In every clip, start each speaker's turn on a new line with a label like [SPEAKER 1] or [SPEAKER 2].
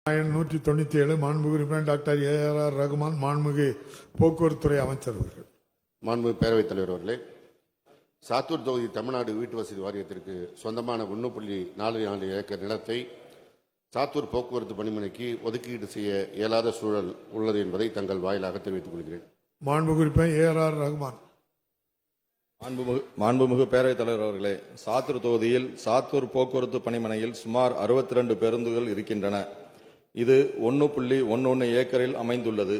[SPEAKER 1] 197 மாண்புமிகு உறுப்பினர் doctor AR Rahman மாண்புமிகு போக்குவரத்துறை அமைச்சர் அவர்கள்.
[SPEAKER 2] மாண்புமிகு பேரவைத் தலைவர் அவர்களே, சாத்தூர் தொகுதி தமிழ்நாடு வீட்டு வசதி வாரியத்திற்கு சொந்தமான 1.44 ஏக்கர் நிலத்தை சாத்தூர் போக்குவரத்து பணிமனைக்கு ஒதுக்கீடு செய்ய இயலாத சூழல் உள்ளது என்பதை தங்கள் வாயிலாக தெரிவித்துக் கொள்கிறேன்.
[SPEAKER 1] மாண்புமிகு உறுப்பினர் AR ரகுமான்.
[SPEAKER 3] மாண்புமிகு பேரவைத் தலைவர் அவர்களே, சாத்தூர் தொகுதியில் சாத்தூர் போக்குவரத்து பணிமனையில் சுமார் 62 பேருந்துகள் இருக்கின்றன. இது 1.11 ஏக்கரில் அமைந்துள்ளது.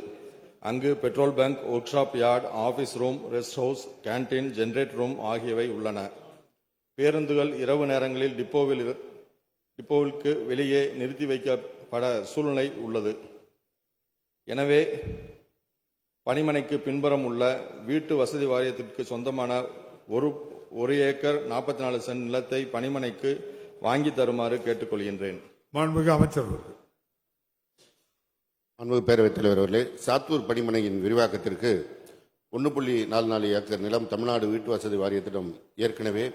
[SPEAKER 3] அங்கு petrol bunk, work shop yard, office room, rest house, canteen, generator room ஆகியவை உள்ளன. பேருந்துகள் இரவு நேரங்களில் டிப்போவிற்கு வெளியே நிறுத்தி வைக்கப்பட சூழ்நிலை உள்ளது. எனவே பணிமனைக்கு பின்புறம் உள்ள வீட்டு வசதி வாரியத்திற்கு சொந்தமான ஒரு ஏக்கர் 44 சென்ட் நிலத்தை பணிமனைக்கு வாங்கி தருமாறு கேட்டுக்கொள்கின்றேன்.
[SPEAKER 1] மாண்புமிகு அமைச்சர்.
[SPEAKER 2] மாண்புமிகு பேரவைத் தலைவர் அவர்களே, சாத்தூர் பணிமனையின் விரிவாக்கத்திற்கு 1.44 ஏக்கர் நிலம் தமிழ்நாடு வீட்டு வசதி வாரியத்திடம் ஏற்கனவே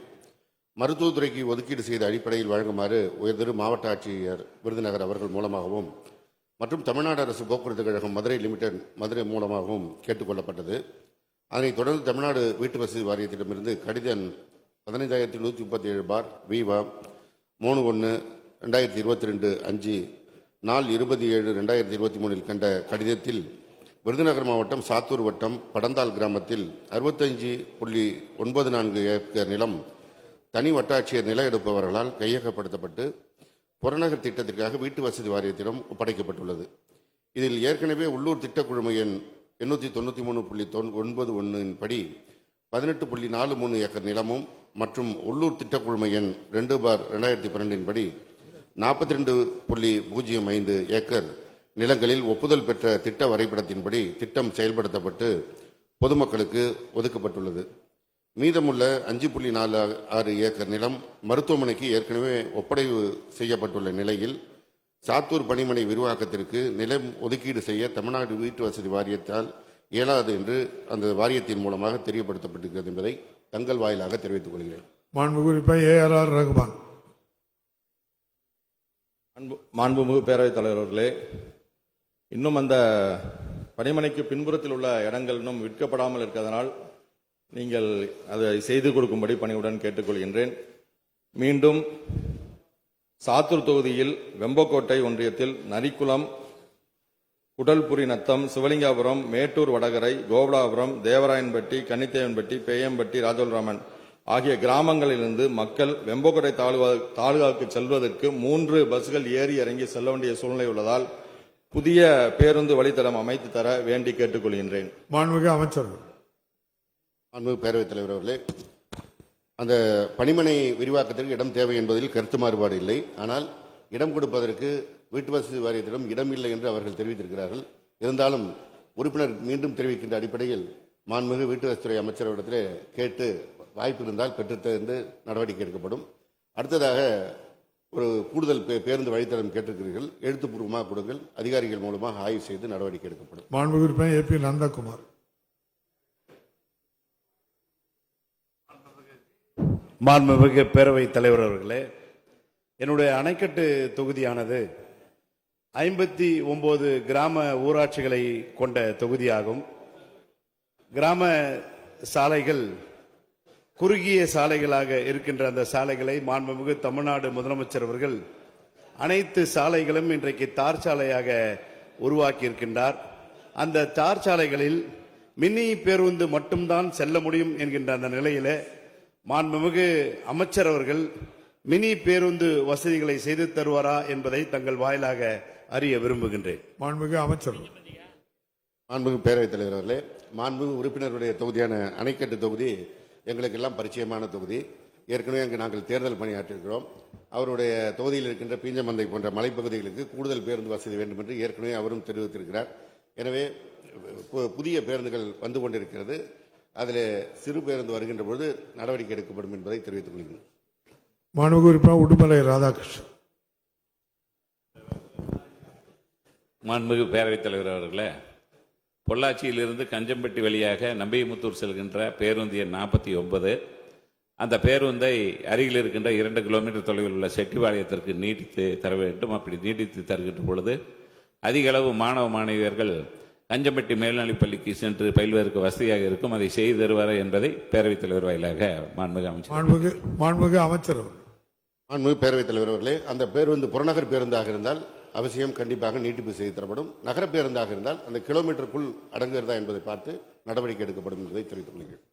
[SPEAKER 2] மருத்துவத்துறைக்கு ஒதுக்கீடு செய்த அடிப்படையில் வழங்குமாறு உயர்திரு மாவட்ட ஆட்சியர் விருதுநகர் அவர்கள் மூலமாகவும் மற்றும் தமிழ்நாடு அரசு போக்குவரத்து கழகம் மதுரை லிமிடெட் மதுரை மூலமாகவும் கேட்டுக்கொள்ளப்பட்டது. அதனைத் தொடர்ந்து தமிழ்நாடு வீட்டு வசதி வாரியத்திடமிருந்து கடிதம் 15137/VWA 31/2022 5 நாள் 20/7/2023 கண்ட கடிதத்தில் விருதுநகர் மாவட்டம் சாத்தூர் வட்டம் படந்தால் கிராமத்தில் 65.94 ஏக்கர் நிலம் தனி வட்டாட்சியர் நில எடுப்பவர்களால் கையகப்படுத்தப்பட்டு புறநகர் திட்டத்திற்காக வீட்டு வசதி வாரியத்திடம் ஒப்படைக்கப்பட்டுள்ளது. இதில் ஏற்கனவே உள்ளூர் திட்டக்குழும எண் 893.91 படி 18.43 ஏக்கர் நிலமும் மற்றும் உள்ளூர் திட்டக்குழும எண் 2/2012 படி 42.05 ஏக்கர் நிலங்களில் ஒப்புதல் பெற்ற திட்ட வரைபடத்தின்படி திட்டம் செயல்படுத்தப்பட்டு பொதுமக்களுக்கு ஒதுக்கப்பட்டுள்ளது. மீதமுள்ள 5.46 ஏக்கர் நிலம் மருத்துவமனைக்கு ஏற்கனவே ஒப்படைவு செய்யப்பட்டுள்ள நிலையில் சாத்தூர் பணிமனை விரிவாக்கத்திற்கு நிலம் ஒதுக்கீடு செய்ய தமிழ்நாடு வீட்டு வசதி வாரியத்தால் இயலாது என்று அந்த வாரியத்தின் மூலமாக தெரியப்படுத்தப்பட்டிருக்கிறது என்பதை தங்கள் வாயிலாக தெரிவித்துக் கொள்கிறேன்.
[SPEAKER 1] AR ரகுமான்.
[SPEAKER 3] மாண்புமிகு பேரவைத் தலைவர் அவர்களே, இன்னும் அந்த பணிமனைக்கு பின்புறத்தில் உள்ள இடங்கள் இன்னும் விற்கப்படாமல் இருக்கிறதனால் நீங்கள் அதை செய்து கொடுக்கும்படி பணியுடன் கேட்டுக்கொள்கின்றேன். மீண்டும் சாத்தூர் தொகுதியில் வெம்பக்கோட்டை ஒன்றியத்தில் நரிக்குளம், குடல்புரி நத்தம், சிவலிங்காபுரம், மேட்டூர் வடகரை, கோவலாபுரம், தேவராயன்பட்டி, கன்னித்தேவன்பட்டி, பேயம்பட்டி, ராஜோல்ராமன் ஆகிய கிராமங்களிலிருந்து மக்கள் வெம்பக்கோட்டை தாலுகாவுக்கு செல்வதற்கு 3 பஸ்கள் ஏறி இறங்கி செல்ல வேண்டிய சூழ்நிலை உள்ளதால் புதிய பேருந்து வழித்தடம் அமைத்து தர வேண்டி கேட்டுக்கொள்கின்றேன்.
[SPEAKER 1] மாண்புமிகு அமைச்சர்.
[SPEAKER 2] மாண்புமிகு பேரவைத் தலைவர் அவர்களே, அந்த பணிமனை விரிவாக்கத்திற்கு இடம் தேவை என்பதில் கருத்து மாறுபாடு இல்லை. ஆனால் இடம் கொடுப்பதற்கு வீட்டு வசதி வாரியத்திடம் இடம் இல்லை என்று அவர்கள் தெரிவித்திருக்கிறார்கள். இருந்தாலும் உறுப்பினர் மீண்டும் தெரிவிக்கின்ற அடிப்படையில் மாண்புமிகு வீட்டு வசதித்துறை அமைச்சரிடத்திலே கேட்டு வாய்ப்பு இருந்தால் பெற்றுத்தந்து நடவடிக்கை எடுக்கப்படும். அடுத்ததாக ஒரு கூடுதல் பேருந்து வழித்தடம் கேட்டிருக்கிறீர்கள், எழுத்துப்பூர்வமாக கொடுங்கள், அதிகாரிகள் மூலமாக ஆய்வு செய்து நடவடிக்கை எடுக்கப்படும்.
[SPEAKER 1] மாண்புமிகு உறுப்பினர் AP நந்தகுமார்.
[SPEAKER 4] மாண்புமிகு பேரவைத் தலைவர் அவர்களே, என்னுடைய அணைக்கட்டு தொகுதியானது 59 கிராம ஊராட்சிகளை கொண்ட தொகுதியாகும். கிராம சாலைகள் குறுகிய சாலைகளாக இருக்கின்ற அந்த சாலைகளை மாண்புமிகு தமிழ்நாடு முதலமைச்சர் அவர்கள் அனைத்து சாலைகளும் இன்றைக்கு தார் சாலையாக உருவாக்கி இருக்கின்றார். அந்த தார் சாலைகளில் மினி பேருந்து மட்டும்தான் செல்ல முடியும் என்கின்ற அந்த நிலையில மாண்புமிகு அமைச்சர் அவர்கள் மினி பேருந்து வசதிகளை செய்து தருவாரா என்பதை தங்கள் வாயிலாக அறிய விரும்புகின்றேன்.
[SPEAKER 1] மாண்புமிகு அமைச்சர்.
[SPEAKER 2] மாண்புமிகு பேரவைத் தலைவர் அவர்களே, மாண்புமிகு உறுப்பினருடைய தொகுதியான அணைக்கட்டு தொகுதி எங்களுக்கு எல்லாம் பரிச்சயமான தொகுதி. ஏற்கனவே அங்கு நாங்கள் தேர்தல் பணியாற்றிருக்கிறோம். அவருடைய தொகுதியில் இருக்கின்ற பீஞ்சமந்தை போன்ற மலைப்பகுதிகளுக்கு கூடுதல் பேருந்து வசதி வேண்டும் என்று ஏற்கனவே அவரும் தெரிவித்திருக்கிறார். எனவே புதிய பேருந்துகள் வந்து கொண்டிருக்கிறது. அதில் சிறு பேருந்து வருகின்ற பொழுது நடவடிக்கை எடுக்கப்படும் என்பதை தெரிவித்துக் கொள்கிறேன்.
[SPEAKER 1] மாண்புமிகு உறுப்பினர் உடுமலை ராதாகிருஷ்ணன்.
[SPEAKER 5] மாண்புமிகு பேரவைத் தலைவர் அவர்களே, பொள்ளாச்சியிலிருந்து கஞ்சம்பட்டி வழியாக நம்பிமுத்தூர் செல்கின்ற பேருந்து எண் 49 அந்த பேருந்தை அருகில் இருக்கின்ற 2 கிலோமீட்டர் தொலைவில் உள்ள செட்டிபாளையத்திற்கு நீட்டித்து தர வேண்டும். அப்படி நீட்டித்து தருகின்ற பொழுது அதிக அளவு மாணவ மாணவியர்கள் கஞ்சம்பட்டி மேல்நிலைப்பள்ளிக்கு சென்று பயில்வதற்கு வசதியாக இருக்கும். அதை செய்து தருவார் என்பதை பேரவைத் தலைவர் வாயிலாக மாண்புமிகு அமைச்சர்
[SPEAKER 1] மாண்புமிகு அமைச்சர் அவர்கள்.
[SPEAKER 2] மாண்புமிகு பேரவைத் தலைவர் அவர்களே, அந்த பேருந்து புறநகர் பேருந்தாக இருந்தால் அவசியம் கண்டிப்பாக நீட்டிப்பு செய்து தரப்படும். நகர பேருந்தாக இருந்தால் அந்த கிலோமீட்டருக்குள் அடங்குகிறதா என்பதை பார்த்து நடவடிக்கை எடுக்கப்படும் என்பதை தெரிவித்துக் கொள்கிறேன்.